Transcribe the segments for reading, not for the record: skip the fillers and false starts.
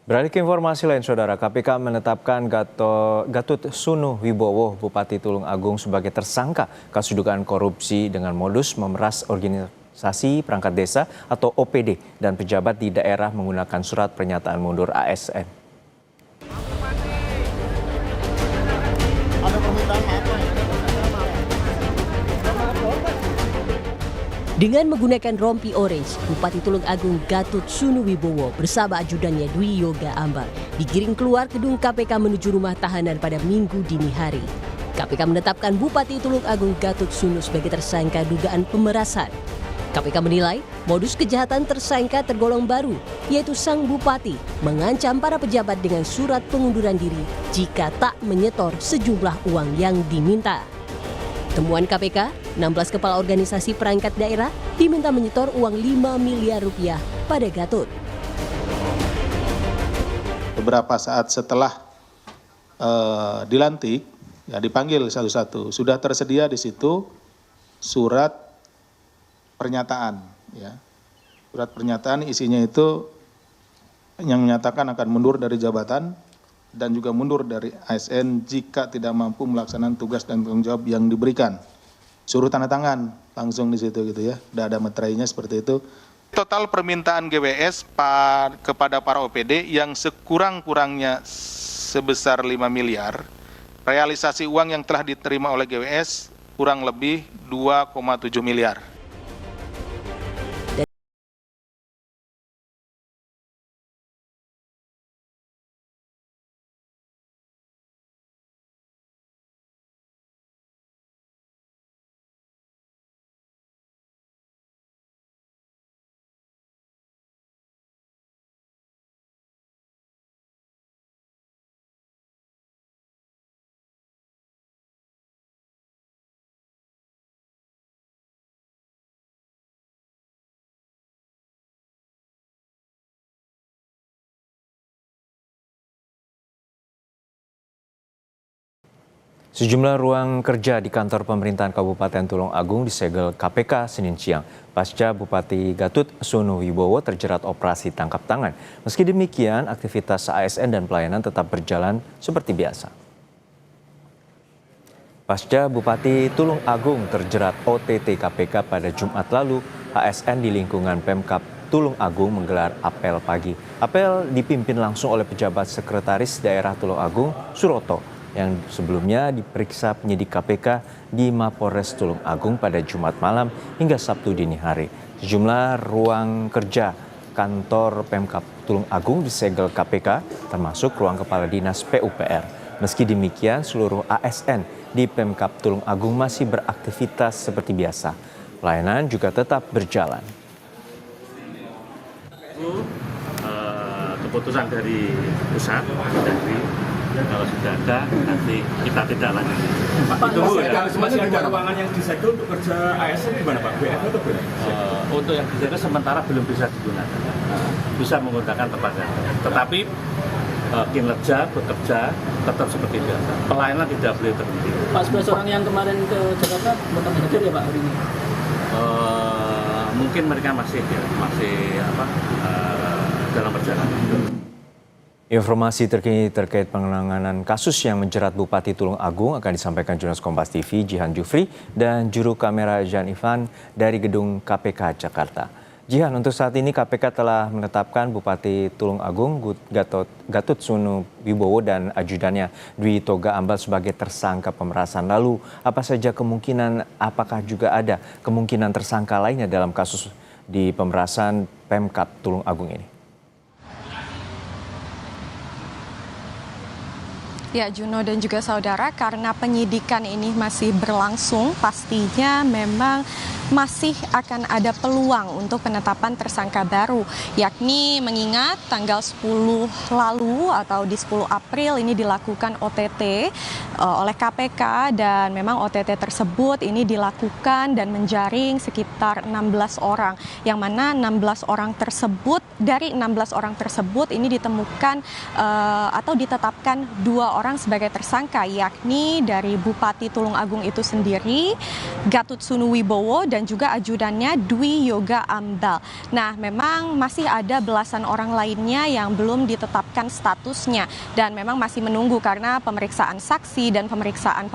Beralih ke informasi lain, Saudara, KPK menetapkan Gatut Sunu Wibowo, Bupati Tulung Agung sebagai tersangka kasus dugaan korupsi dengan modus memeras organisasi perangkat desa atau OPD dan pejabat di daerah menggunakan surat pernyataan mundur ASN. Dengan menggunakan rompi orange, Bupati Tulung Agung Gatut Sunu Wibowo bersama ajudannya Dwi Yoga Ambal digiring keluar gedung KPK menuju rumah tahanan pada Minggu dini hari. KPK menetapkan Bupati Tulung Agung Gatut Sunu sebagai tersangka dugaan pemerasan. KPK menilai modus kejahatan tersangka tergolong baru, yaitu sang bupati mengancam para pejabat dengan surat pengunduran diri jika tak menyetor sejumlah uang yang diminta. Temuan KPK, 16 kepala organisasi perangkat daerah diminta menyetor uang 5 miliar rupiah pada Gatut. Beberapa saat setelah dilantik, ya dipanggil satu-satu. Sudah tersedia di situ surat pernyataan. Ya. Surat pernyataan isinya itu yang menyatakan akan mundur dari jabatan dan juga mundur dari ASN jika tidak mampu melaksanakan tugas dan tanggung jawab yang diberikan. Suruh tanda tangan langsung di situ gitu ya. Udah ada materainya seperti itu. Total permintaan GWS kepada para OPD yang sekurang-kurangnya sebesar 5 miliar. Realisasi uang yang telah diterima oleh GWS kurang lebih 2,7 miliar. Sejumlah ruang kerja di kantor pemerintahan Kabupaten Tulung Agung disegel KPK Senin siang pasca Bupati Gatut Sunu Wibowo terjerat operasi tangkap tangan. Meski demikian, aktivitas ASN dan pelayanan tetap berjalan seperti biasa. Pasca Bupati Tulung Agung terjerat OTT KPK pada Jumat lalu, ASN di lingkungan Pemkab Tulung Agung menggelar apel pagi. Apel dipimpin langsung oleh pejabat sekretaris daerah Tulung Agung, Suroto, yang sebelumnya diperiksa penyidik KPK di Mapolres Tulung Agung pada Jumat malam hingga Sabtu dini hari. Sejumlah ruang kerja kantor Pemkab Tulung Agung disegel KPK, termasuk ruang kepala dinas PUPR. Meski demikian, seluruh ASN di Pemkab Tulung Agung masih beraktivitas seperti biasa. Pelayanan juga tetap berjalan. Keputusan dari pusat, dari kalau sudah ada nanti kita tidak lanjut. Pak, masih ada ruangan yang disegel untuk kerja ASN di mana Pak? BF atau BF? Untuk yang disegel sementara belum bisa digunakan. Bisa menggunakan tempat yang lain. Tetapi kinerja, bekerja tetap seperti biasa. Pelayanan tidak boleh terhenti. Pak, 11 orang yang kemarin ke Jakarta bakal hadir ya Pak hari ini? Mungkin mereka masih dalam perjalanan. Informasi terkini terkait penanganan kasus yang menjerat Bupati Tulung Agung akan disampaikan jurnalis Kompas TV Jihan Jufri dan juru kamera Jan Ivan dari gedung KPK Jakarta. Jihan, untuk saat ini KPK telah menetapkan Bupati Tulung Agung Gatut Sunu Wibowo dan ajudannya Dwi Yoga Ambal sebagai tersangka pemerasan. Lalu apa saja kemungkinan, apakah juga ada kemungkinan tersangka lainnya dalam kasus di pemerasan Pemkab Tulung Agung ini? Ya, Juno dan juga saudara, karena penyidikan ini masih berlangsung, pastinya memang masih akan ada peluang untuk penetapan tersangka baru, yakni mengingat tanggal 10 lalu atau di 10 April ini dilakukan OTT oleh KPK dan memang OTT tersebut ini dilakukan dan menjaring sekitar 16 orang, yang mana 16 orang tersebut, dari 16 orang tersebut ini ditemukan atau ditetapkan 2 orang orang sebagai tersangka, yakni dari Bupati Tulung Agung itu sendiri, Gatot Sunuwibowo, dan juga ajudannya Dwi Yoga Ambal. Nah, memang masih ada belasan orang lainnya yang belum ditetapkan statusnya dan memang masih menunggu karena pemeriksaan saksi dan pemeriksaan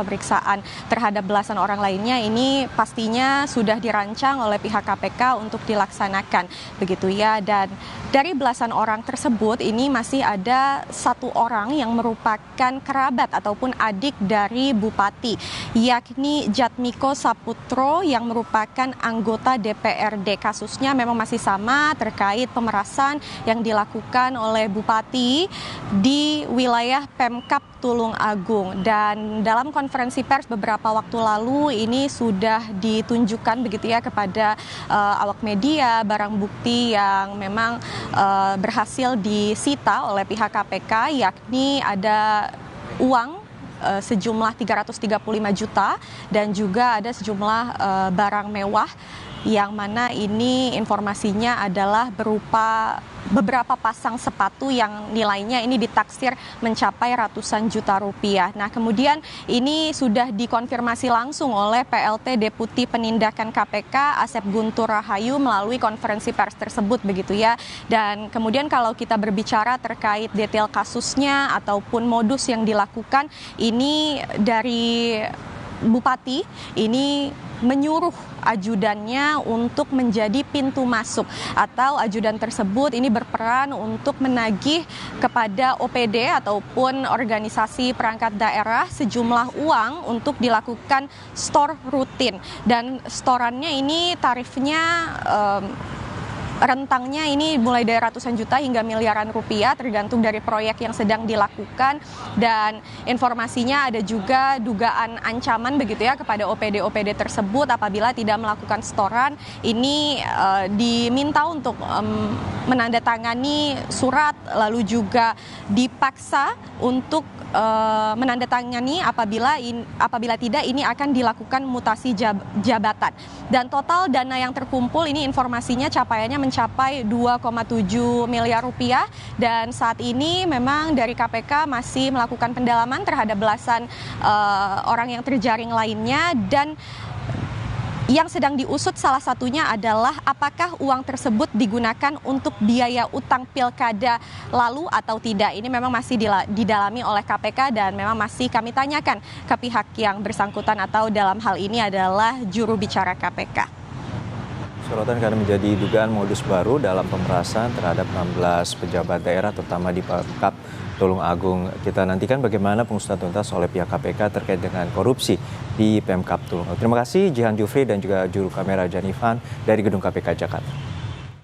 terhadap belasan orang lainnya ini pastinya sudah dirancang oleh pihak KPK untuk dilaksanakan, begitu ya. Dan dari belasan orang tersebut ini masih ada satu orang yang merupakan kerabat ataupun adik dari Bupati, yakni Jatmiko Saputro yang merupakan anggota DPRD. Kasusnya memang masih sama terkait pemerasan yang dilakukan oleh Bupati di wilayah Pemkab Tulung Agung. Dan dalam konferensi pers beberapa waktu lalu ini sudah ditunjukkan begitu ya kepada awak media barang bukti yang memang berhasil disita oleh pihak KPK, yakni ada uang sejumlah 335 juta dan juga ada sejumlah barang mewah yang mana ini informasinya adalah berupa beberapa pasang sepatu yang nilainya ini ditaksir mencapai ratusan juta rupiah. Nah, kemudian ini sudah dikonfirmasi langsung oleh PLT Deputi Penindakan KPK Asep Guntur Rahayu melalui konferensi pers tersebut begitu ya. Dan kemudian kalau kita berbicara terkait detail kasusnya ataupun modus yang dilakukan, ini dari Bupati ini menyuruh ajudannya untuk menjadi pintu masuk, atau ajudan tersebut ini berperan untuk menagih kepada OPD ataupun organisasi perangkat daerah sejumlah uang untuk dilakukan store rutin. Dan storannya ini tarifnya rentangnya ini mulai dari ratusan juta hingga miliaran rupiah tergantung dari proyek yang sedang dilakukan. Dan informasinya ada juga dugaan ancaman begitu ya kepada OPD-OPD tersebut apabila tidak melakukan setoran. Ini diminta untuk menandatangani surat, lalu juga dipaksa untuk menandatangani apabila tidak ini akan dilakukan mutasi jabatan. Dan total dana yang terkumpul ini informasinya capaiannya mencapai 2,7 miliar rupiah, dan saat ini memang dari KPK masih melakukan pendalaman terhadap belasan orang yang terjaring lainnya. Dan yang sedang diusut salah satunya adalah apakah uang tersebut digunakan untuk biaya utang pilkada lalu atau tidak. Ini memang masih didalami oleh KPK dan memang masih kami tanyakan ke pihak yang bersangkutan atau dalam hal ini adalah juru bicara KPK. Sorotan karena menjadi dugaan modus baru dalam pemerasan terhadap 16 pejabat daerah terutama di Pemkab Tulung Agung. Kita nantikan bagaimana pengusutan tuntas oleh pihak KPK terkait dengan korupsi di Pemkab Tulung Agung. Terima kasih Jihan Jufri dan juga juru kamera Janifan dari Gedung KPK Jakarta.